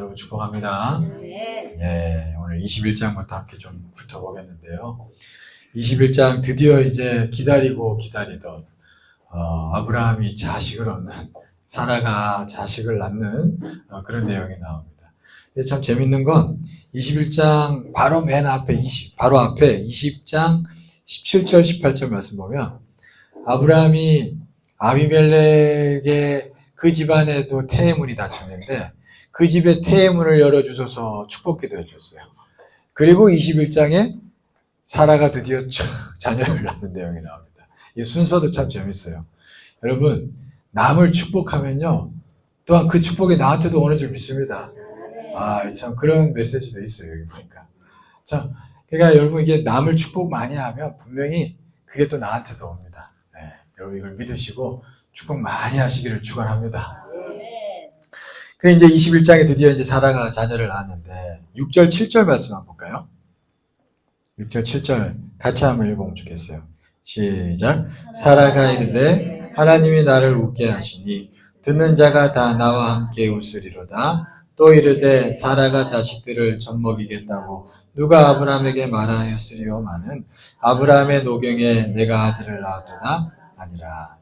여러분 축복합니다. 네. 예, 오늘 21장부터 함께 좀 훑어보겠는데요. 21장 드디어 이제 기다리고 기다리던 아브라함이 자식을 얻는, 사라가 자식을 낳는 그런 내용이 나옵니다. 근데 참 재밌는 건 21장 바로 맨 앞에 바로 앞에 20장 17절 18절 말씀 보면 아브라함이 아비멜렉의 그 집안에도 태해문이 닫혔는데 그 집에 태해문을 열어주셔서 축복기도 해줬어요. 그리고 21장에 사라가 드디어 자녀를 낳는 내용이 나옵니다. 이 순서도 참 재밌어요. 여러분, 남을 축복하면요, 또한 그 축복이 나한테도 오는 줄 믿습니다. 참 그런 메시지도 있어요, 여기 보니까. 참, 그러니까 여러분, 이게 남을 축복 많이 하면 분명히 그게 또 나한테도 옵니다. 네, 여러분 이걸 믿으시고 축복 많이 하시기를 축원합니다. 그래 이제 21장에 드디어 이제 사라가 자녀를 낳았는데 6절 7절 말씀 한번 볼까요? 6절 7절 같이 한번 읽어보면 좋겠어요. 시작. 사라가 이르되 하나님이 나를 웃게 하시니 듣는 자가 다 나와 함께 웃으리로다. 또 이르되 사라가 자식들을 젖먹이겠다고 누가 아브라함에게 말하였으리요마는 아브라함의 노경에 내가 아들을 낳았도다 아니라.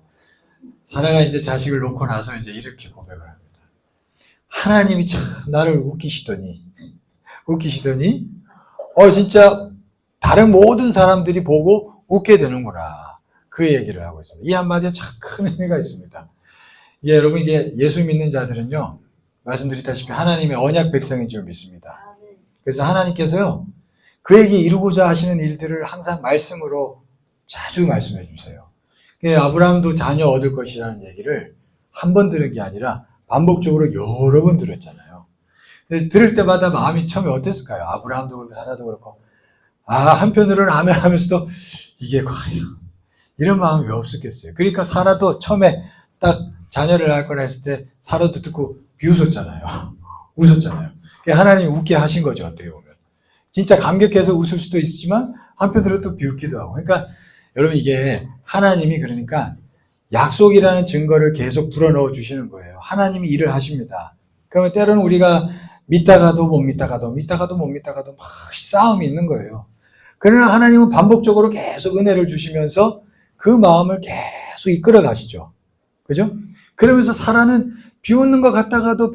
사라가 이제 자식을 놓고 나서 이제 이렇게 고백을 합니다. 하나님이 참 나를 웃기시더니 진짜 다른 모든 사람들이 보고 웃게 되는구나. 그 얘기를 하고 있습니다. 이 한마디에 참 큰 의미가 있습니다. 여러분, 이게 예수 믿는 자들은요, 말씀드렸다시피 하나님의 언약 백성인 줄 믿습니다. 그래서 하나님께서요, 그에게 이루고자 하시는 일들을 항상 말씀으로 자주 말씀해 주세요. 아브라함도 자녀 얻을 것이라는 얘기를 한 번 들은 게 아니라 반복적으로 여러 번 들었잖아요. 들을 때마다 마음이 처음에 어땠을까요? 아브라함도 그렇고 사라도 그렇고. 한편으로는 아멘 하면서도 이게 과연 이런 마음이 왜 없었겠어요? 그러니까 사라도 처음에 딱 자녀를 낳을 거라 했을 때 사라도 듣고 비웃었잖아요. 웃었잖아요. 하나님이 웃게 하신 거죠, 어떻게 보면. 진짜 감격해서 웃을 수도 있지만 한편으로 또 비웃기도 하고. 그러니까 여러분, 이게 하나님이 그러니까 약속이라는 증거를 계속 불어넣어 주시는 거예요. 하나님이 일을 하십니다. 그러면 때로는 우리가 믿다가도 못 믿다가도 막 싸움이 있는 거예요. 그러나 하나님은 반복적으로 계속 은혜를 주시면서 그 마음을 계속 이끌어 가시죠. 그죠? 그러면서 사라는 비웃는 것 같다가도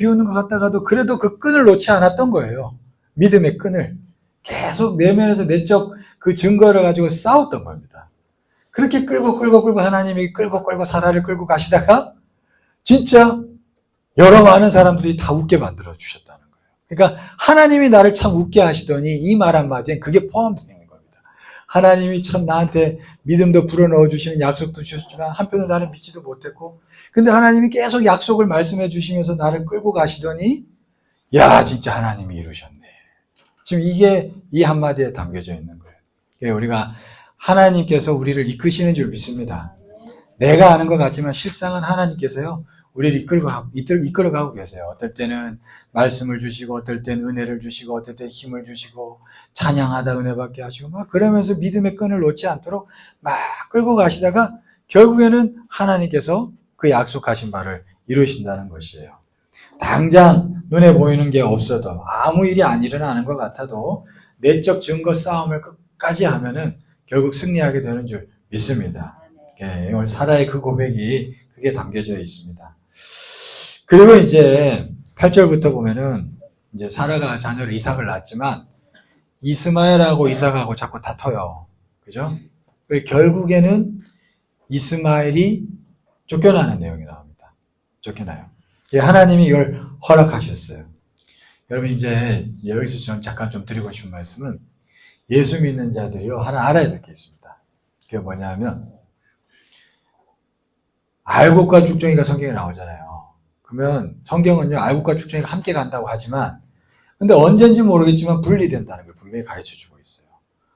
그래도 그 끈을 놓지 않았던 거예요. 믿음의 끈을. 계속 내면에서 내적 그 증거를 가지고 싸웠던 겁니다. 그렇게 끌고 하나님이 끌고 사라를 끌고 가시다가 진짜 여러 많은 사람들이 다 웃게 만들어 주셨다는 거예요. 그러니까 하나님이 나를 참 웃게 하시더니 이 말 한마디엔 그게 포함되어 있는 겁니다. 하나님이 참 나한테 믿음도 불어넣어 주시는 약속도 주셨지만 한편으로 나는 믿지도 못했고, 근데 하나님이 계속 약속을 말씀해 주시면서 나를 끌고 가시더니 야, 진짜 하나님이 이루셨네. 지금 이게 이 한마디에 담겨져 있는 거예요. 우리가 하나님께서 우리를 이끄시는 줄 믿습니다. 내가 아는 것 같지만 실상은 하나님께서요, 우리를 이끌어가고 계세요. 어떨 때는 말씀을 주시고, 어떨 때는 은혜를 주시고, 어떨 때는 힘을 주시고, 찬양하다 은혜 받게 하시고, 막 그러면서 믿음의 끈을 놓지 않도록 막 끌고 가시다가 결국에는 하나님께서 그 약속하신 바를 이루신다는 것이에요. 당장 눈에 보이는 게 없어도, 아무 일이 안 일어나는 것 같아도 내적 증거 싸움을 끝까지 하면은 결국 승리하게 되는 줄 믿습니다. 오늘 사라의 그 고백이 그게 담겨져 있습니다. 그리고 이제 8절부터 보면은 이제 사라가 자녀를 이삭을 낳았지만 이스마엘하고 이삭하고 자꾸 다퉈요. 그죠? 결국에는 이스마엘이 쫓겨나는 내용이 나옵니다. 쫓겨나요. 하나님이 이걸 허락하셨어요. 여러분, 이제 여기서 저는 잠깐 좀 드리고 싶은 말씀은 예수 믿는 자들이요, 하나 알아야 될 게 있습니다. 그게 뭐냐면 알곡과 죽정이가 성경에 나오잖아요. 그러면 성경은요, 알곡과 죽정이가 함께 간다고 하지만 근데 언젠지 모르겠지만 분리된다는 걸 분명히 가르쳐주고 있어요.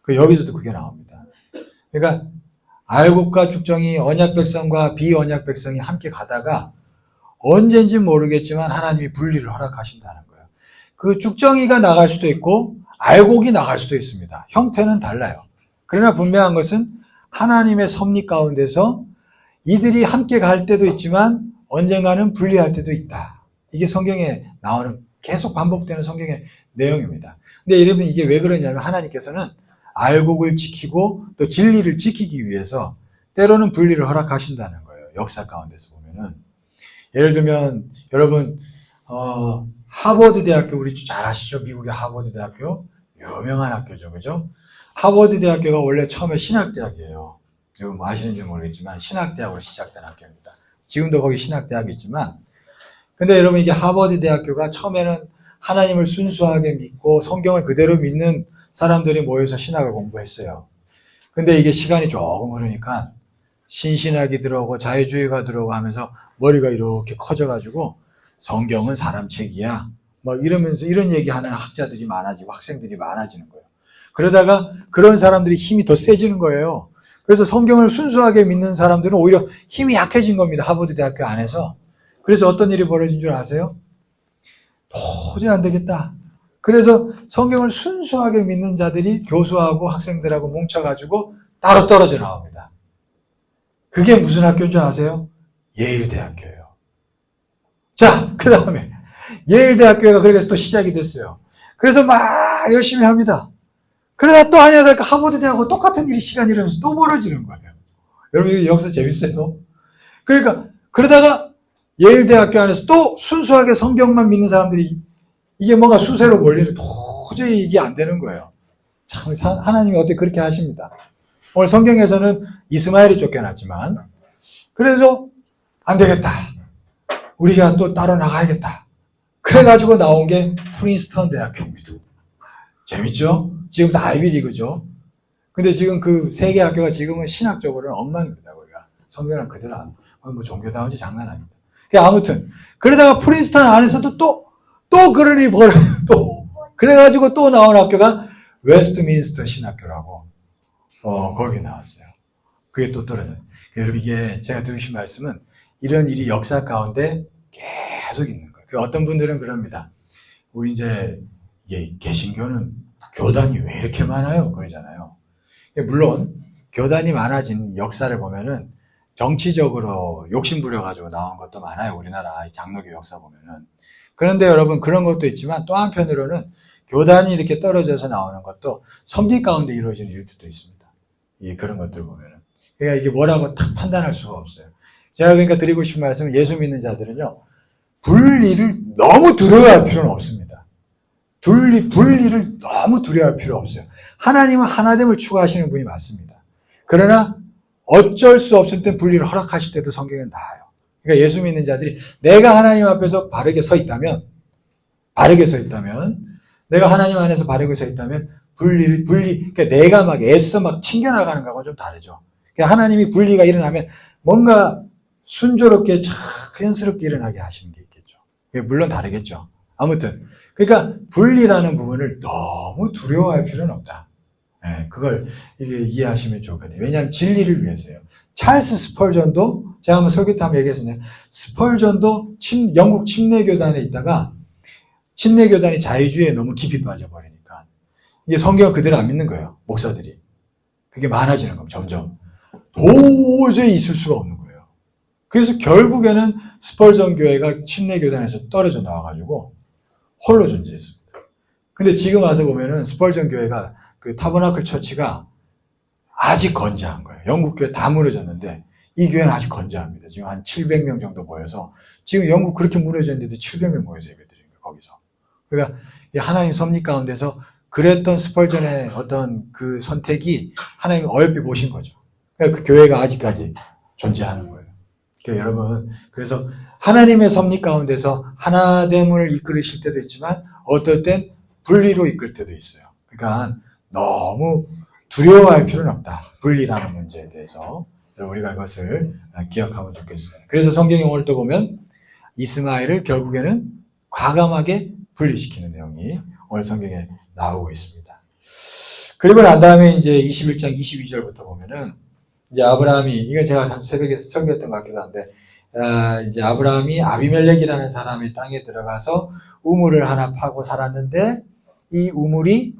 여기서도 그게 나옵니다. 그러니까 알곡과 죽정이, 언약 백성과 비언약 백성이 함께 가다가 언젠지 모르겠지만 하나님이 분리를 허락하신다는 거예요. 그 죽정이가 나갈 수도 있고 알곡이 나갈 수도 있습니다. 형태는 달라요. 그러나 분명한 것은 하나님의 섭리 가운데서 이들이 함께 갈 때도 있지만 언젠가는 분리할 때도 있다. 이게 성경에 나오는 계속 반복되는 성경의 내용입니다. 근데 여러분 이게 왜 그러냐면 하나님께서는 알곡을 지키고 또 진리를 지키기 위해서 때로는 분리를 허락하신다는 거예요. 역사 가운데서 보면은. 예를 들면 여러분 하버드 대학교 우리 잘 아시죠? 미국의 하버드 대학교 유명한 학교죠, 그죠? 하버드 대학교가 원래 처음에 신학대학이에요. 여러분 뭐 아시는지 모르겠지만 신학대학으로 시작된 학교입니다. 지금도 거기 신학대학이 있지만, 근데 여러분 이게 하버드 대학교가 처음에는 하나님을 순수하게 믿고 성경을 그대로 믿는 사람들이 모여서 신학을 공부했어요. 근데 이게 시간이 조금 흐르니까 신신학이 들어오고 자유주의가 들어오고 하면서 머리가 이렇게 커져가지고 성경은 사람 책이야. 뭐 이러면서 이런 얘기하는 학자들이 많아지고 학생들이 많아지는 거예요. 그러다가 그런 사람들이 힘이 더 세지는 거예요. 그래서 성경을 순수하게 믿는 사람들은 오히려 힘이 약해진 겁니다. 하버드 대학교 안에서. 그래서 어떤 일이 벌어진 줄 아세요? 도저히 안 되겠다. 그래서 성경을 순수하게 믿는 자들이 교수하고 학생들하고 뭉쳐가지고 따로 떨어져 나옵니다. 그게 무슨 학교인 줄 아세요? 예일 대학교예요. 자, 그 다음에 예일 대학교가 그렇게 해서 또 시작이 됐어요. 그래서 막 열심히 합니다. 그러다 또 아니야 될까 하버드 대학하고 똑같은 일이 시간이 이러면서 또 벌어지는 거예요. 여러분 이거 역사 재밌어요. 그러니까 그러다가 예일 대학교 안에서 또 순수하게 성경만 믿는 사람들이 이게 뭔가 수세로 몰리는 도저히 이게 안 되는 거예요. 참 하나님이 어떻게 그렇게 하십니다. 오늘 성경에서는 이스마엘이 쫓겨났지만 그래서 안 되겠다. 우리가 또 따로 나가야겠다. 그래가지고 나온 게 프린스턴 대학교입니다. 재밌죠? 지금 다 아이비리그죠. 근데 지금 그 세 개 학교가 지금은 신학적으로는 엉망입니다. 우리가 성경을 그대로 뭐 종교다운지 장난 아닙니다. 아무튼 그러다가 프린스턴 안에서도 또 그런 일이 또 그래가지고 또 나온 학교가 웨스트민스터 신학교라고 거기 나왔어요. 그게 또 떨어져요. 여러분 이게 제가 들으신 말씀은 이런 일이 역사 가운데 계속 있는 거예요. 어떤 분들은 그럽니다. 우리 이제 개신교는 교단이 왜 이렇게 많아요? 그러잖아요. 물론 교단이 많아진 역사를 보면은 정치적으로 욕심 부려가지고 나온 것도 많아요. 우리나라 장로교 역사 보면은. 그런데 여러분 그런 것도 있지만 또 한편으로는 교단이 이렇게 떨어져서 나오는 것도 섭리 가운데 이루어지는 일들도 있습니다. 그런 것들 보면은. 그러니까 이게 뭐라고 딱 판단할 수가 없어요. 제가 그러니까 드리고 싶은 말씀은 예수 믿는 자들은요, 분리를 너무 두려워할 필요는 없습니다. 분리를 너무 두려워할 필요 없어요. 하나님은 하나됨을 추구하시는 분이 맞습니다. 그러나 어쩔 수 없을 때 분리를 허락하실 때도 성경은 나와요. 그러니까 예수 믿는 자들이 내가 하나님 앞에서 바르게 서 있다면, 내가 하나님 안에서 바르게 서 있다면 그러니까 내가 막 애써 막 튕겨나가는 거하고 좀 다르죠. 그러니까 하나님이 분리가 일어나면 뭔가 순조롭게 자연스럽게 일어나게 하시는 게 있겠죠. 물론 다르겠죠. 아무튼 그러니까 분리라는 부분을 너무 두려워할 필요는 없다. 그걸 이해하시면 좋을 것 같아요. 왜냐하면 진리를 위해서요. 찰스 스펄전도 제가 한번 설교 때 한번 얘기했었는데 스펄전도 영국 침례교단에 있다가 침례교단이 자유주의에 너무 깊이 빠져버리니까 이게 성경을 그대로 안 믿는 거예요. 목사들이. 그게 많아지는 겁니다. 점점. 도저히 있을 수가 없는 거예요. 그래서 결국에는 스펄전 교회가 침례교단에서 떨어져 나와가지고 홀로 존재했습니다. 근데 지금 와서 보면은 스펄전 교회가 그 타버나클 처치가 아직 건재한 거예요. 영국 교회 다 무너졌는데 이 교회는 아직 건재합니다. 지금 한 700명 정도 모여서 지금 영국 그렇게 무너졌는데도 700명 모여서 예배드리는 거예요. 거기서. 그러니까 하나님 섭리 가운데서 그랬던 스펄전의 어떤 그 선택이 하나님이 어여삐 보신 거죠. 그러니까 그 교회가 아직까지 존재하는 거예요. 그러니까 여러분, 그래서 하나님의 섭리 가운데서 하나됨을 이끌으실 때도 있지만 어떨 땐 분리로 이끌 때도 있어요. 그러니까 너무 두려워할 필요는 없다. 분리라는 문제에 대해서 우리가 이것을 기억하면 좋겠습니다. 그래서 성경에 오늘 또 보면 이스마엘을 결국에는 과감하게 분리시키는 내용이 오늘 성경에 나오고 있습니다. 그리고 난 다음에 이제 21장 22절부터 보면은 이제 아브라함이, 이건 제가 참 새벽에 설교했던 것 같기도 한데, 이제 아브라함이 아비멜렉이라는 사람의 땅에 들어가서 우물을 하나 파고 살았는데, 이 우물이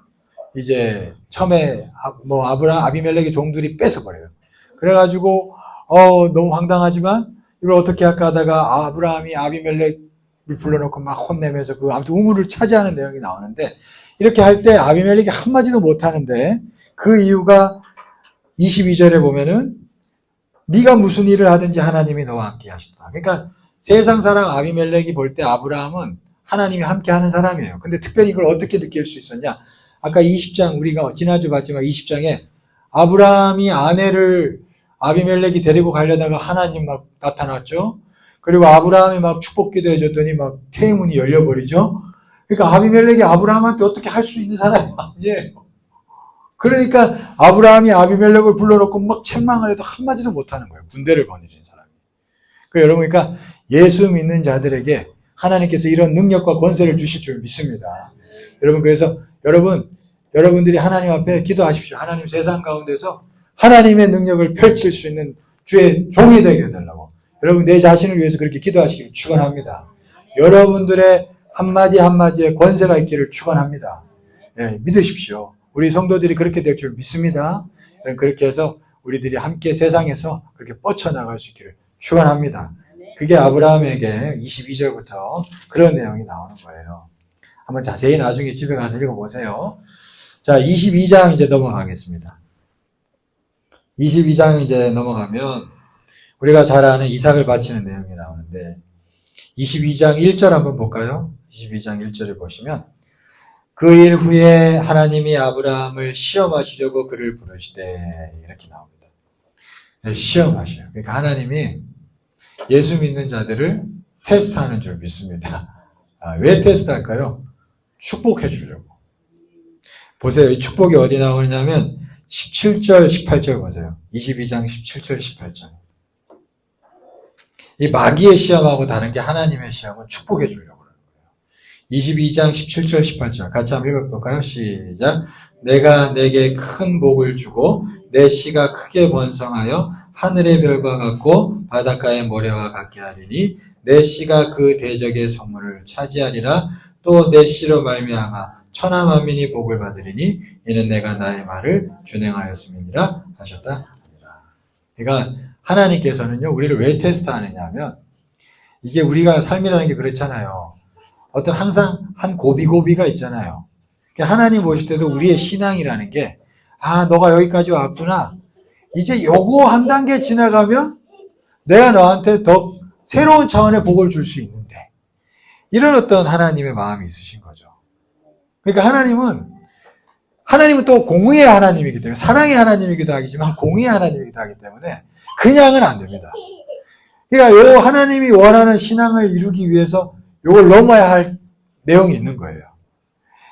이제 처음에 아비멜렉의 종들이 뺏어버려요. 그래가지고, 너무 황당하지만, 이걸 어떻게 할까 하다가 아브라함이 아비멜렉 불러놓고 막 혼내면서 아무튼 우물을 차지하는 내용이 나오는데, 이렇게 할 때 아비멜렉이 한마디도 못하는데, 그 이유가 22절에 보면은 네가 무슨 일을 하든지 하나님이 너와 함께 하시다. 그러니까 세상 사람 아비멜렉이 볼 때 아브라함은 하나님이 함께 하는 사람이에요. 근데 특별히 이걸 어떻게 느낄 수 있었냐? 아까 20장, 우리가 지난주 봤지만 20장에 아브라함이 아내를 아비멜렉이 데리고 가려다가 하나님 막 나타났죠? 그리고 아브라함이 막 축복기도 해줬더니 막 태문이 열려버리죠? 그러니까 아비멜렉이 아브라함한테 어떻게 할 수 있는 사람이 아니에요. 그러니까 아브라함이 아비멜렉을 불러놓고 막 책망을 해도 한마디도 못하는 거예요. 군대를 거느린 사람이. 여러분, 그러니까 예수 믿는 자들에게 하나님께서 이런 능력과 권세를 주실 줄 믿습니다. 여러분, 그래서 여러분들이 하나님 앞에 기도하십시오. 하나님 세상 가운데서 하나님의 능력을 펼칠 수 있는 주의 종이 되게 해달라고. 여러분, 내 자신을 위해서 그렇게 기도하시기를 축원합니다. 여러분들의 한마디 한마디에 권세가 있기를 축원합니다. 네, 믿으십시오. 우리 성도들이 그렇게 될 줄 믿습니다. 그렇게 해서 우리들이 함께 세상에서 그렇게 뻗쳐나갈 수 있기를 축원합니다. 그게 아브라함에게 22절부터 그런 내용이 나오는 거예요. 한번 자세히 나중에 집에 가서 읽어보세요. 자, 22장 이제 넘어가겠습니다. 22장 이제 넘어가면 우리가 잘 아는 이삭을 바치는 내용이 나오는데 22장 1절 한번 볼까요? 22장 1절을 보시면 그 일 후에 하나님이 아브라함을 시험하시려고 그를 부르시되 이렇게 나옵니다. 시험하셔요. 그러니까 하나님이 예수 믿는 자들을 테스트하는 줄 믿습니다. 왜 테스트할까요? 축복해 주려고. 보세요. 이 축복이 어디 나오냐면 17절, 18절 보세요. 22장 17절, 18절. 이 마귀의 시험하고 다른 게 하나님의 시험은 축복해 주려고 하는 거예요. 22장 17절, 18절. 같이 한번 읽어볼까요? 시작. 내가 내게 큰 복을 주고 내 씨가 크게 번성하여 하늘의 별과 같고 바닷가의 모래와 같게 하리니 내 씨가 그 대적의 소문을 차지하리라. 또 내 씨로 말미암아 천하 만민이 복을 받으리니 이는 내가 나의 말을 준행하였음이니라 하셨다. 그러니까 하나님께서는요, 우리를 왜 테스트하느냐 하면, 이게 우리가 삶이라는 게 그렇잖아요. 어떤 항상 한 고비고비가 있잖아요. 하나님 보실 때도 우리의 신앙이라는 게, 너가 여기까지 왔구나. 이제 요거 한 단계 지나가면 내가 너한테 더 새로운 차원의 복을 줄 수 있는데, 이런 어떤 하나님의 마음이 있으신 거죠. 그러니까 하나님은 또 공의의 하나님이기 때문에, 사랑의 하나님이기도 하지만 공의의 하나님이기도 하기 때문에 그냥은 안 됩니다. 그러니까 요 하나님이 원하는 신앙을 이루기 위해서 요걸 넘어야 할 내용이 있는 거예요.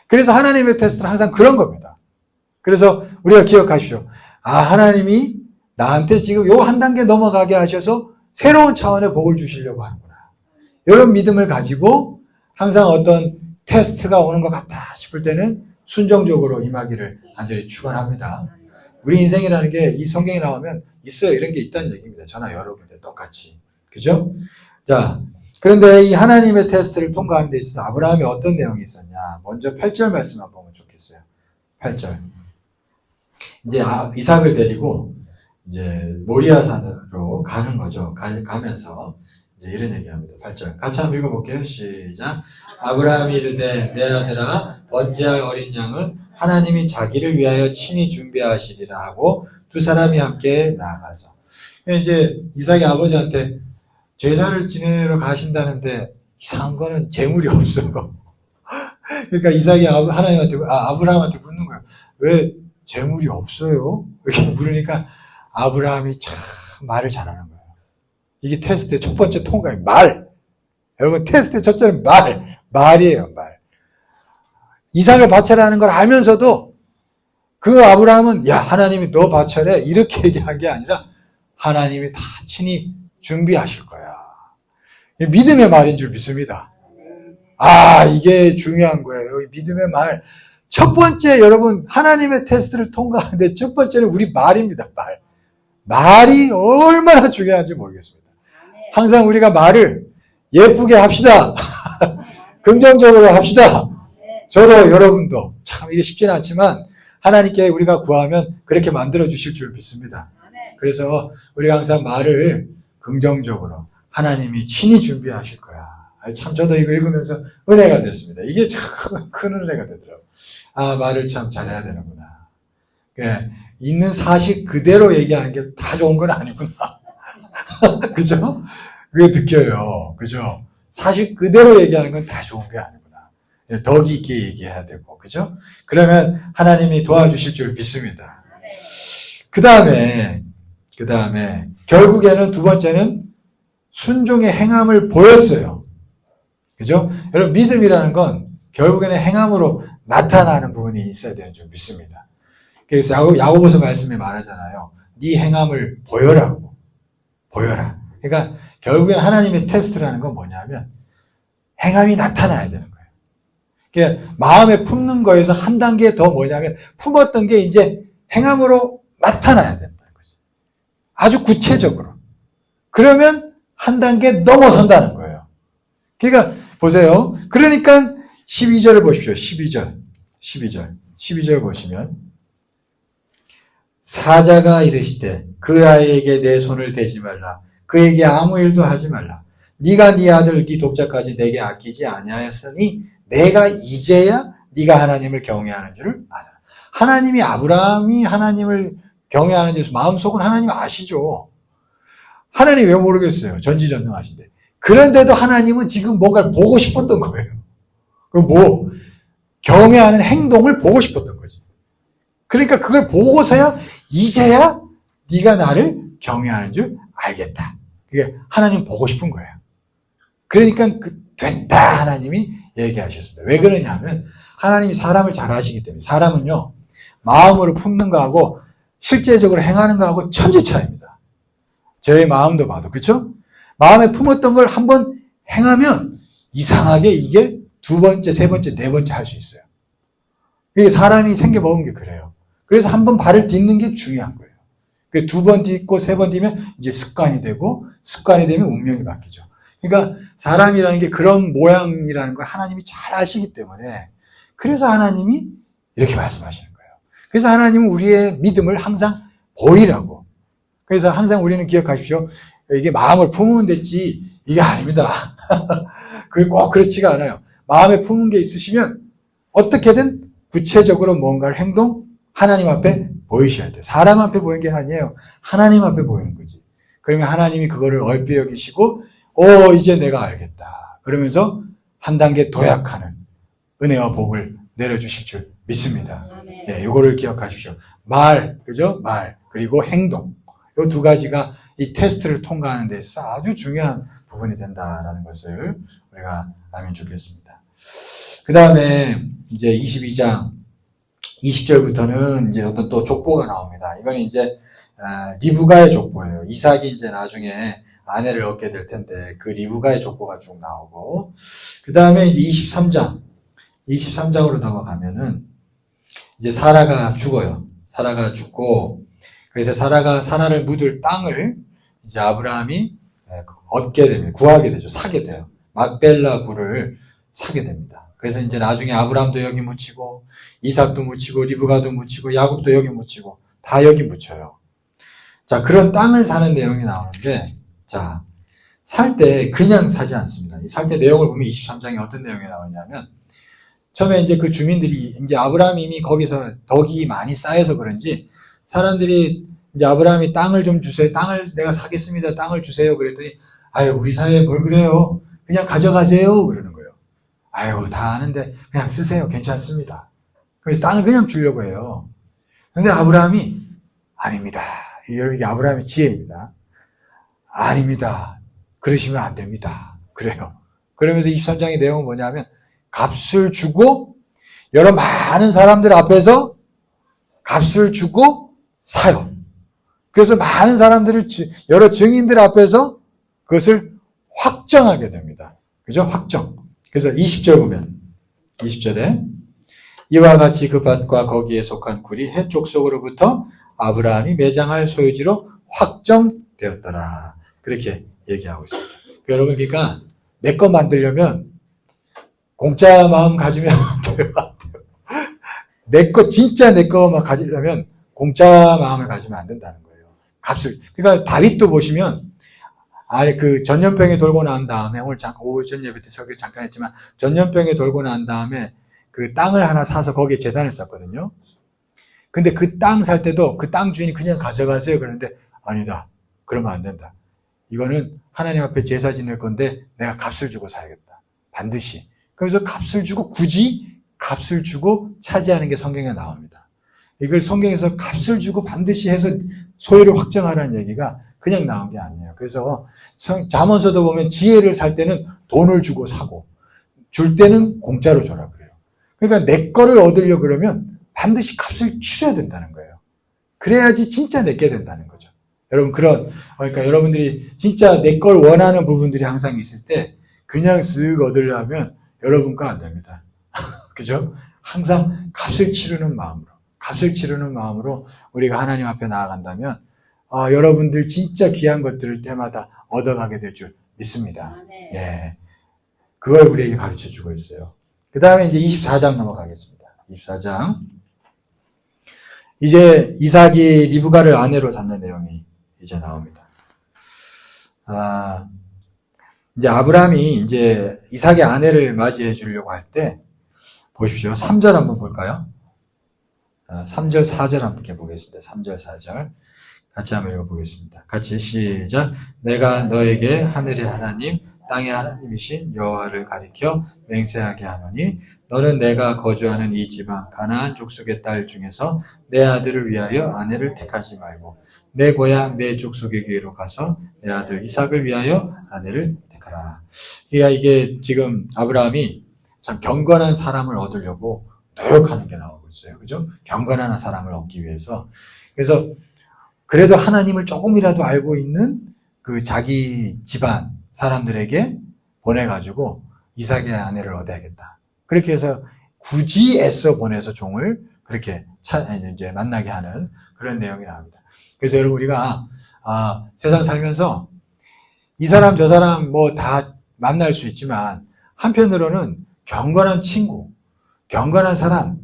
그래서 하나님의 테스트는 항상 그런 겁니다. 그래서 우리가 기억하십시오. 하나님이 나한테 지금 요 한 단계 넘어가게 하셔서 새로운 차원의 복을 주시려고 하는구나. 이런 믿음을 가지고 항상 어떤 테스트가 오는 것 같다 싶을 때는 순종적으로 임하기를 간절히 축원합니다. 우리 인생이라는 게 이 성경에 나오면 있어요. 이런 게 있다는 얘기입니다. 저나 여러분들 똑같이. 그죠? 자, 그런데 이 하나님의 테스트를 통과하는 데 있어서 아브라함이 어떤 내용이 있었냐. 먼저 8절 말씀 한번 보면 좋겠어요. 8절. 이제 이삭을 데리고 이제 모리아산으로 가는 거죠. 가면서 이제 이런 얘기합니다. 8절. 같이 한번 읽어볼게요. 시작. 아브라함이 이르되 내 아들아 번제할 어린 양은 하나님이 자기를 위하여 친히 준비하시리라 하고 두 사람이 함께 나아가서 이제 이삭이 아버지한테 제사를 지내러 가신다는데 이상한 거는 재물이 없어요. 그러니까 이삭이 아브라함한테 묻는 거예요. 왜 재물이 없어요? 이렇게 물으니까 아브라함이 참 말을 잘하는 거예요. 이게 테스트의 첫 번째 통과예요. 말. 여러분 테스트의 첫째는 말이에요. 말. 이삭을 바쳐라는 걸 알면서도 그 아브라함은 하나님이 너 바쳐래 이렇게 얘기한 게 아니라 하나님이 다 친히 준비하실 거야. 믿음의 말인 줄 믿습니다. 이게 중요한 거예요. 믿음의 말. 첫 번째 여러분 하나님의 테스트를 통과하는데 첫 번째는 우리 말입니다. 말이 얼마나 중요한지 모르겠습니다. 항상 우리가 말을 예쁘게 합시다. 긍정적으로 합시다. 저도 여러분도 참 이게 쉽지는 않지만 하나님께 우리가 구하면 그렇게 만들어 주실 줄 믿습니다. 그래서 우리가 항상 말을 긍정적으로 하나님이 친히 준비하실 거야. 참 저도 이거 읽으면서 은혜가 됐습니다. 이게 참 큰 은혜가 되더라고요. 말을 참 잘해야 되는구나. 있는 사실 그대로 얘기하는 게 다 좋은 건 아니구나. 그죠? 그게 느껴요. 그죠? 사실 그대로 얘기하는 건 다 좋은 게 아니구나. 더 깊게 얘기해야 되고, 그죠? 그러면 하나님이 도와주실 줄 믿습니다. 그 다음에, 결국에는 두 번째는 순종의 행함을 보였어요. 그죠? 여러분, 믿음이라는 건 결국에는 행함으로 나타나는 부분이 있어야 되는 줄 믿습니다. 그래서 야고보서 말씀에 말하잖아요. 네 행함을 보여라고. 보여라. 그러니까 결국엔 하나님의 테스트라는 건 뭐냐면 행함이 나타나야 되는 거예요. 그러니까 마음에 품는 거에서 한 단계 더 뭐냐면 품었던 게 이제 행함으로 나타나야 된다는 거죠. 아주 구체적으로. 그러면 한 단계 넘어선다는 거예요. 그러니까 보세요. 그러니까 12절을 보십시오. 12절 보시면 사자가 이르시되 그 아이에게 내 손을 대지 말라. 그에게 아무 일도 하지 말라. 네가 네 아들 네 독자까지 내게 아끼지 아니하였으니 내가 이제야 네가 하나님을 경외하는 줄을 알아. 하나님이 아브라함이 하나님을 경외하는 줄 마음속은 하나님 아시죠. 하나님 왜 모르겠어요. 전지전능하신데. 그런데도 하나님은 지금 뭔가를 보고 싶었던 거예요. 그럼 경외하는 행동을 보고 싶었던 거지. 그러니까 그걸 보고서야 이제야 네가 나를 경외하는 줄 알겠다. 그게 하나님 보고 싶은 거예요. 그러니까 됐다 하나님이 얘기하셨습니다. 왜 그러냐면 하나님이 사람을 잘 아시기 때문에. 사람은요 마음으로 품는 거하고 실제적으로 행하는 거하고 천지 차이입니다. 저의 마음도 봐도 그렇죠? 마음에 품었던 걸 한번 행하면 이상하게 이게 두 번째, 세 번째, 네 번째 할 수 있어요. 이게 사람이 생겨먹은 게 그래요. 그래서 한번 발을 딛는 게 중요한 거예요. 두 번 딛고 세 번 딛면 이제 습관이 되고 습관이 되면 운명이 바뀌죠. 그러니까 사람이라는 게 그런 모양이라는 걸 하나님이 잘 아시기 때문에 그래서 하나님이 이렇게 말씀하시는 거예요. 그래서 하나님은 우리의 믿음을 항상 보이라고. 그래서 항상 우리는 기억하십시오. 이게 마음을 품으면 됐지 이게 아닙니다. 그게 꼭 그렇지가 않아요. 마음에 품은 게 있으시면 어떻게든 구체적으로 뭔가를 하나님 앞에 보이셔야 돼요. 사람 앞에 보이는 게 아니에요. 하나님 앞에 보이는 거지. 그러면 하나님이 그거를 얼핏 여기시고 이제 내가 알겠다. 그러면서 한 단계 도약하는 은혜와 복을 내려주실 줄 믿습니다. 네, 이거를 기억하십시오. 그죠? 말, 그리고 행동. 이 두 가지가 이 테스트를 통과하는 데 있어서 아주 중요한 부분이 된다라는 것을 우리가 알면 좋겠습니다. 그 다음에 이제 22장 20절부터는 이제 어떤 또 족보가 나옵니다. 이건 이제 리브가의 족보예요. 이삭이 이제 나중에 아내를 얻게 될 텐데 그 리브가의 족보가 쭉 나오고 그 다음에 23장으로 넘어가면은 이제 사라가 죽어요. 사라가 죽고 그래서 사라를 묻을 땅을 이제 아브라함이 얻게 됩니다. 구하게 되죠. 사게 돼요. 막벨라 굴을 사게 됩니다. 그래서 이제 나중에 아브라함도 여기 묻히고 이삭도 묻히고 리브가도 묻히고 야곱도 여기 묻히고 다 여기 묻혀요. 자, 그런 땅을 사는 내용이 나오는데 자, 살 때 그냥 사지 않습니다. 살 때 내용을 보면 23장에 어떤 내용이 나오냐면 처음에 이제 그 주민들이 이제 아브라함이 이미 거기서 덕이 많이 쌓여서 그런지 사람들이 이제 아브라함이 땅을 좀 주세요. 땅을 내가 사겠습니다. 땅을 주세요. 그랬더니 우리 사회에 뭘 그래요. 그냥 가져가세요. 그러는 거예요. 다 아는데 그냥 쓰세요. 괜찮습니다. 그래서 땅을 그냥 주려고 해요. 근데 아브라함이 아닙니다. 이게 아브라함의 지혜입니다. 아닙니다. 그러시면 안 됩니다. 그래요. 그러면서 23장의 내용은 뭐냐면 값을 주고 여러 많은 사람들 앞에서 값을 주고 사요. 그래서 많은 사람들을 여러 증인들 앞에서 그것을 확정하게 됩니다. 그죠? 확정. 그래서 20절 보면 20절에 이와 같이 그 밭과 거기에 속한 굴이 해쪽 속으로부터 아브라함이 매장할 소유지로 확정되었더라. 그렇게 얘기하고 있습니다. 여러분 그러니까 내 거 만들려면 공짜 마음 가지면 안 돼요. 진짜 내 거만 가지려면 공짜 마음을 가지면 안 된다는 거예요. 그러니까 다윗도 보시면 그 전염병이 돌고 난 다음에, 오늘 오전 예배 때 설교 잠깐 했지만, 전염병이 돌고 난 다음에 그 땅을 하나 사서 거기에 제단을 쌓거든요. 근데 그 땅 살 때도 그 땅 주인이 그냥 가져가세요. 그러는데, 아니다. 그러면 안 된다. 이거는 하나님 앞에 제사 지낼 건데 내가 값을 주고 사야겠다. 반드시. 그래서 값을 주고, 굳이 값을 주고 차지하는 게 성경에 나옵니다. 이걸 성경에서 값을 주고 반드시 해서 소유를 확정하라는 얘기가 그냥 나온 게 아니에요. 그래서 잠언서도 보면 지혜를 살 때는 돈을 주고 사고, 줄 때는 공짜로 줘라 그래요. 그러니까 내 거를 얻으려고 그러면 반드시 값을 치러야 된다는 거예요. 그래야지 진짜 내게 된다는 거죠. 여러분, 그러니까 여러분들이 진짜 내 걸 원하는 부분들이 항상 있을 때 그냥 쓱 얻으려면 여러분 거 안 됩니다. 그죠? 항상 값을 치르는 마음으로 우리가 하나님 앞에 나아간다면, 여러분들 진짜 귀한 것들을 때마다 얻어가게 될 줄 믿습니다. 예. 그걸 우리에게 가르쳐 주고 있어요. 그 다음에 이제 24장 넘어가겠습니다. 24장. 이제 이삭이 리브가를 아내로 잡는 내용이 이제 나옵니다. 이제 아브라함이 이제 이삭의 아내를 맞이해 주려고 할 때, 보십시오. 3절 한번 볼까요? 3절, 4절 함께 보겠습니다. 3절, 4절. 같이 한번 읽어보겠습니다. 같이 시작. 내가 너에게 하늘의 하나님, 땅의 하나님이신 여호와를 가리켜 맹세하게 하노니, 너는 내가 거주하는 이 지방 가나안 족속의 딸 중에서 내 아들을 위하여 아내를 택하지 말고 내 고향 내 족속의 길로 가서 내 아들 이삭을 위하여 아내를 택하라. 그러니까 이게 지금 아브라함이 참 경건한 사람을 얻으려고 노력하는 게 나오고 있어요. 그죠? 경건한 사람을 얻기 위해서. 그래서 그래도 하나님을 조금이라도 알고 있는 그 자기 집안 사람들에게 보내가지고 이삭의 아내를 얻어야겠다. 그렇게 해서 굳이 애써 보내서 종을 그렇게 이제 만나게 하는 그런 내용이 나옵니다. 그래서 여러분, 우리가 세상 살면서 이 사람 저 사람 뭐 다 만날 수 있지만, 한편으로는 경건한 친구, 경건한 사람,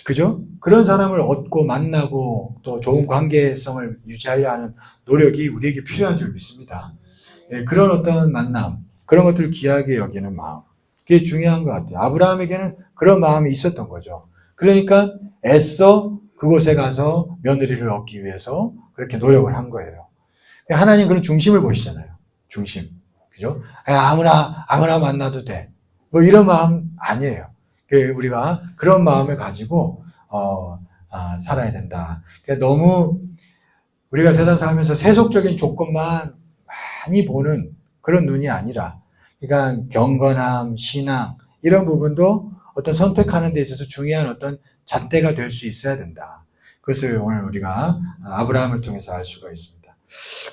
그죠? 그런 사람을 얻고 만나고 또 좋은 관계성을 유지하려 하는 노력이 우리에게 필요한 줄 믿습니다. 예, 그런 어떤 만남, 그런 것들을 귀하게 여기는 마음, 그게 중요한 것 같아요. 아브라함에게는 그런 마음이 있었던 거죠. 그러니까 애써 그곳에 가서 며느리를 얻기 위해서 그렇게 노력을 한 거예요. 하나님 그런 중심을 보시잖아요. 중심. 그죠? 아무나 만나도 돼. 뭐 이런 마음 아니에요. 우리가 그런 마음을 가지고, 살아야 된다. 너무 우리가 세상 살면서 세속적인 조건만 많이 보는 그런 눈이 아니라, 그러니까 경건함, 신앙, 이런 부분도 어떤 선택하는 데 있어서 중요한 어떤 잣대가 될 수 있어야 된다. 그것을 오늘 우리가 아브라함을 통해서 알 수가 있습니다.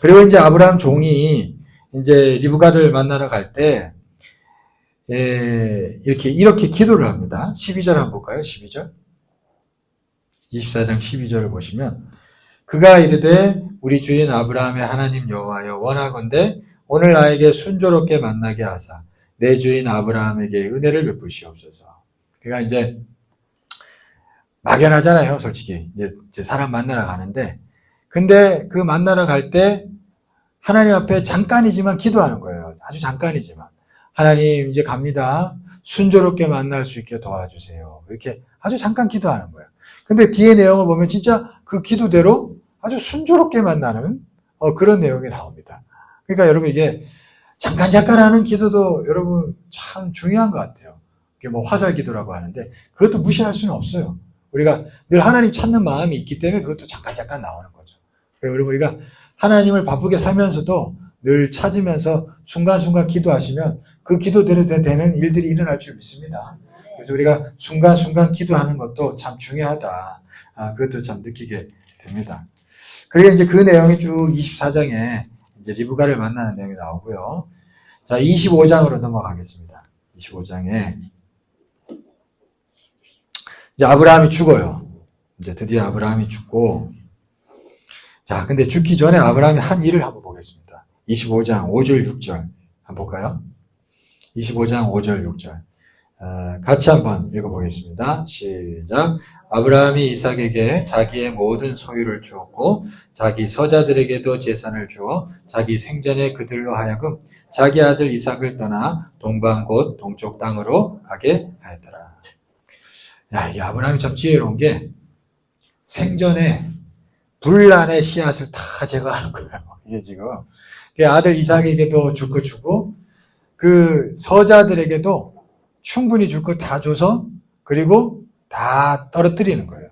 그리고 이제 아브라함 종이 이제 리브가를 만나러 갈 때, 이렇게 기도를 합니다. 12절 한번 볼까요? 12절. 24장 12절을 보시면, 그가 이르되 우리 주인 아브라함의 하나님 여호와여 원하건대 오늘 나에게 순조롭게 만나게 하사 내 주인 아브라함에게 은혜를 베푸시옵소서. 그러니까 이제 막연하잖아요, 솔직히. 이제 사람 만나러 가는데, 근데 그 만나러 갈 때 하나님 앞에 잠깐이지만 기도하는 거예요. 아주 잠깐이지만. 하나님 이제 갑니다. 순조롭게 만날 수 있게 도와주세요. 이렇게 아주 잠깐 기도하는 거예요. 근데 뒤에 내용을 보면 진짜 그 기도대로 아주 순조롭게 만나는 그런 내용이 나옵니다. 그러니까 여러분, 이게 잠깐 하는 기도도 여러분 참 중요한 것 같아요. 이게 뭐 화살 기도라고 하는데 그것도 무시할 수는 없어요. 우리가 늘 하나님 찾는 마음이 있기 때문에 그것도 잠깐 나오는 거죠. 여러분, 우리가 하나님을 바쁘게 살면서도 늘 찾으면서 순간순간 기도하시면 그 기도대로 되는 일들이 일어날 줄 믿습니다. 그래서 우리가 순간순간 기도하는 것도 참 중요하다. 그것도 참 느끼게 됩니다. 그리고 이제 그 내용이 쭉 24장에 이제 리브가를 만나는 내용이 나오고요. 자, 25장으로 넘어가겠습니다. 25장에 이제 아브라함이 죽어요. 이제 드디어 아브라함이 죽고, 자, 근데 죽기 전에 아브라함이 한 일을 한번 보겠습니다. 25장 5절 6절 한번 볼까요? 25장 5절 6절. 같이 한번 읽어보겠습니다. 시작. 아브라함이 이삭에게 자기의 모든 소유를 주었고 자기 서자들에게도 재산을 주어 자기 생전에 그들로 하여금 자기 아들 이삭을 떠나 동방 곧 동쪽 땅으로 가게 하였더라. 야, 이 아브라함이 참 지혜로운 게 생전에 분란의 씨앗을 다 제거하는 거예요. 이게 지금 아들 이삭에게도 줄 거 주고 그 서자들에게도 충분히 줄 거 다 줘서 그리고 다 떨어뜨리는 거예요.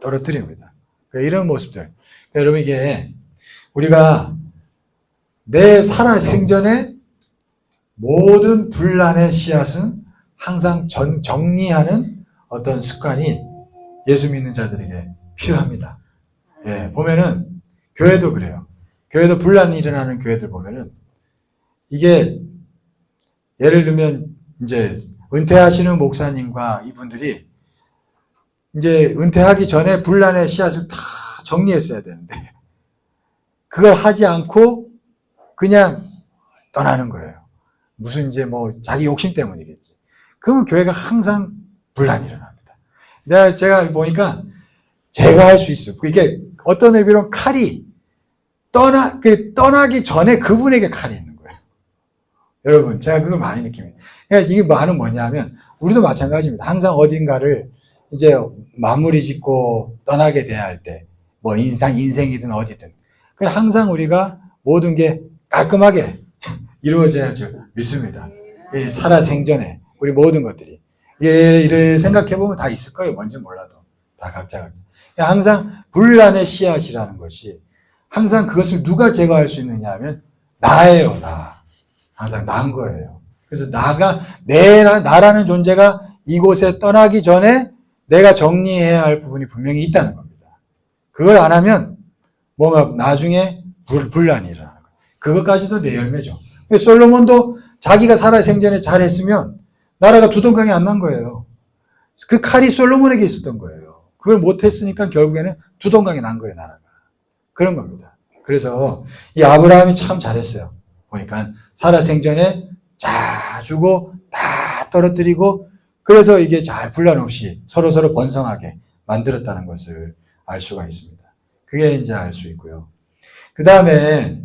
떨어뜨립니다. 이런 모습들. 여러분 이게 우리가 내 살아 생전에 모든 분란의 씨앗은 항상 정리하는 어떤 습관이 예수 믿는 자들에게 필요합니다. 예, 보면은 교회도 그래요. 교회도 분란이 일어나는 교회들 보면은 이게 예를 들면 이제 은퇴하시는 목사님과 이분들이 이제 은퇴하기 전에 분란의 씨앗을 다 정리했어야 되는데 그걸 하지 않고 그냥 떠나는 거예요. 무슨 이제 뭐 자기 욕심 때문이겠지. 그러면 교회가 항상 분란이 일어납니다. 제가 보니까 제가 할 수 있어요. 이게 어떤 의미로 칼이 떠나기 전에 그분에게 칼이 있는 거예요. 여러분, 제가 그걸 많이 느낍니다. 그러니까 이게 말은 뭐냐면, 우리도 마찬가지입니다. 항상 어딘가를 이제 마무리 짓고 떠나게 돼야 할 때, 뭐 인생이든 어디든. 항상 우리가 모든 게 깔끔하게 이루어져야 믿습니다. 살아 생전에, 우리 모든 것들이. 이를 생각해보면 다 있을 거예요. 뭔지 몰라도. 다 각자가. 항상 분란의 씨앗이라는 것이 항상 그것을 누가 제거할 수 있느냐 하면 나예요, 나. 항상 나인 거예요. 그래서 나라는 존재가 이곳에 떠나기 전에 내가 정리해야 할 부분이 분명히 있다는 겁니다. 그걸 안 하면 뭔가 나중에 분란이 일어나는 거예요. 그것까지도 내 열매죠. 솔로몬도 자기가 살아 생전에 잘했으면 나라가 두동강이 안 난 거예요. 그 칼이 솔로몬에게 있었던 거예요. 그걸 못했으니까 결국에는 두동강이 난 거예요, 나라가. 그런 겁니다. 그래서 이 아브라함이 참 잘했어요. 보니까 살아 생전에 다 주고 다 떨어뜨리고 그래서 이게 잘 분란 없이 서로 번성하게 만들었다는 것을 알 수가 있습니다. 그게 이제 알 수 있고요. 그 다음에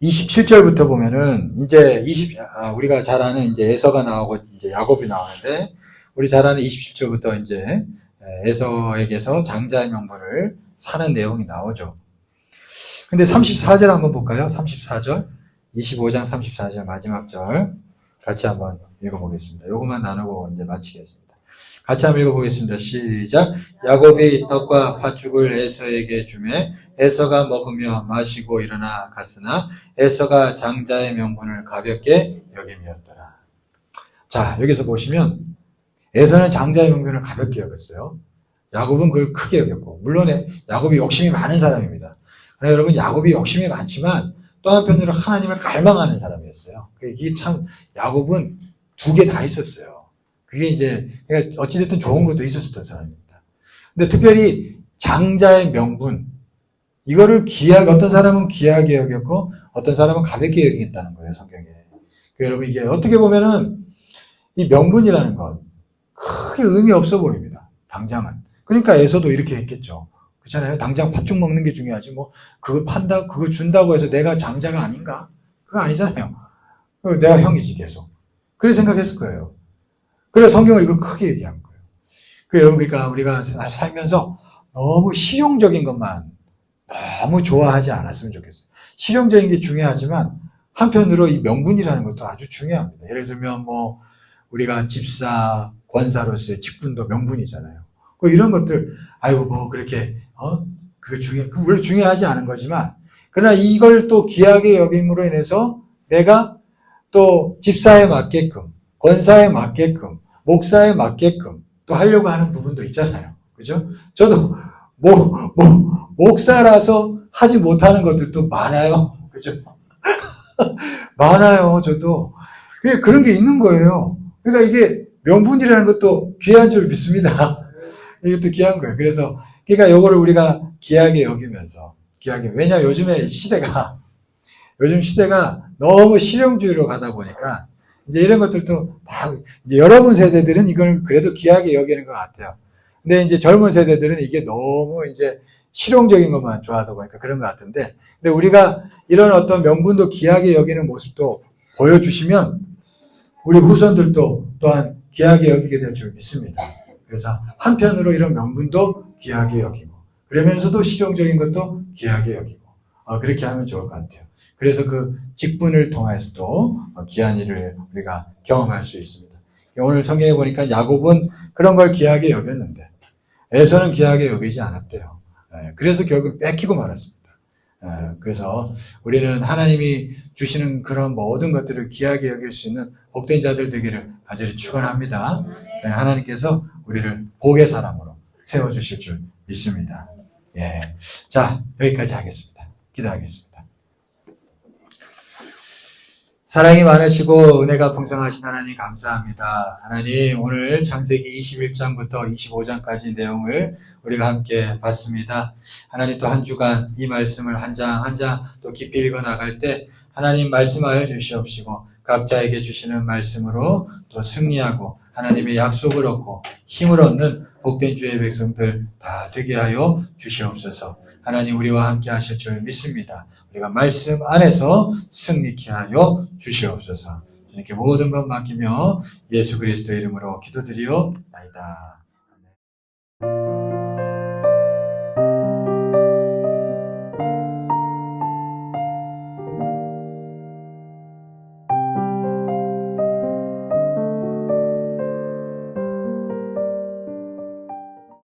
27절부터 보면은 이제 우리가 잘 아는 이제 에서가 나오고 이제 야곱이 나오는데 우리 잘 아는 27절부터 이제 에서에게서 장자의 명분을 사는 내용이 나오죠. 근데 34절 한번 볼까요? 34절. 25장 34절 마지막 절. 같이 한번 읽어보겠습니다. 요것만 나누고 이제 마치겠습니다. 같이 한번 읽어보겠습니다. 시작. 야곱이 떡과 팥죽을 에서에게 주매 에서가 먹으며 마시고 일어나 갔으나 에서가 장자의 명분을 가볍게 여김이었더라. 자, 여기서 보시면 에서는 장자의 명분을 가볍게 여겼어요. 야곱은 그걸 크게 여겼고, 물론 야곱이 욕심이 많은 사람입니다. 그러나 여러분, 야곱이 욕심이 많지만 또 한편으로 하나님을 갈망하는 사람이었어요. 이게 참 야곱은 두 개 다 있었어요. 그게 이제 어찌됐든 좋은 것도 있었던 사람입니다. 근데 특별히 장자의 명분, 이거를 어떤 사람은 귀하게 여겼고 어떤 사람은 가볍게 여기겠다는 거예요, 성경에. 여러분, 이게 어떻게 보면은 이 명분이라는 건 크게 의미 없어 보입니다. 당장은. 그러니까 에서도 이렇게 했겠죠. 그렇잖아요. 당장 팥죽 먹는 게 중요하지. 뭐 그거 그거 준다고 해서 내가 장자가 아닌가? 그거 아니잖아요. 내가 형이지 계속. 그래 생각했을 거예요. 그래서 성경을 이걸 크게 얘기한 거예요. 여러분, 그러니까 우리가 살면서 너무 실용적인 것만 너무 좋아하지 않았으면 좋겠어요. 실용적인 게 중요하지만 한편으로 이 명분이라는 것도 아주 중요합니다. 예를 들면 뭐 우리가 집사, 권사로서의 직분도 명분이잖아요. 이런 것들 뭐 그렇게 그거 물론 중요하지 않은 거지만 그러나 이걸 또 귀하게 여김으로 인해서 내가 또 집사에 맞게끔, 권사에 맞게끔, 목사에 맞게끔 또 하려고 하는 부분도 있잖아요. 그죠? 저도 목사라서 하지 못하는 것들도 많아요. 그죠? 많아요, 저도. 그런 게 있는 거예요. 그러니까 이게 명분이라는 것도 귀한 줄 믿습니다. 이것도 귀한 거예요. 그러니까 요거를 우리가 귀하게 여기면서, 왜냐, 요즘 시대가 너무 실용주의로 가다 보니까, 이제 이런 것들도 다, 이제 여러분 세대들은 이걸 그래도 귀하게 여기는 것 같아요. 근데 이제 젊은 세대들은 이게 너무 이제 실용적인 것만 좋아하다 보니까 그런 것 같은데, 근데 우리가 이런 어떤 명분도 귀하게 여기는 모습도 보여주시면 우리 후손들도 또한 귀하게 여기게 될 줄 믿습니다. 그래서 한편으로 이런 명분도 귀하게 여기고, 그러면서도 실용적인 것도 귀하게 여기고, 그렇게 하면 좋을 것 같아요. 그래서 그 직분을 통해서도 귀한 일을 우리가 경험할 수 있습니다. 오늘 성경에 보니까 야곱은 그런 걸 귀하게 여겼는데 에서는 귀하게 여기지 않았대요. 그래서 결국 뺏기고 말았습니다. 그래서 우리는 하나님이 주시는 그런 모든 것들을 귀하게 여길 수 있는 복된 자들 되기를 간절히 축원합니다. 하나님께서 우리를 복의 사람으로 세워주실 줄 믿습니다. 예. 자, 여기까지 하겠습니다. 기도하겠습니다. 사랑이 많으시고 은혜가 풍성하신 하나님 감사합니다. 하나님 오늘 창세기 21장부터 25장까지 내용을 우리가 함께 봤습니다. 하나님 또 한 주간 이 말씀을 한 장 한 장 또 깊이 읽어 나갈 때 하나님 말씀하여 주시옵시고 각자에게 주시는 말씀으로 또 승리하고 하나님의 약속을 얻고 힘을 얻는 복된 주의 백성들 다 되게 하여 주시옵소서. 하나님 우리와 함께 하실 줄 믿습니다. 우리가 말씀 안에서 승리케 하여 주시옵소서. 이렇게 모든 것 맡기며 예수 그리스도의 이름으로 기도드리옵나이다.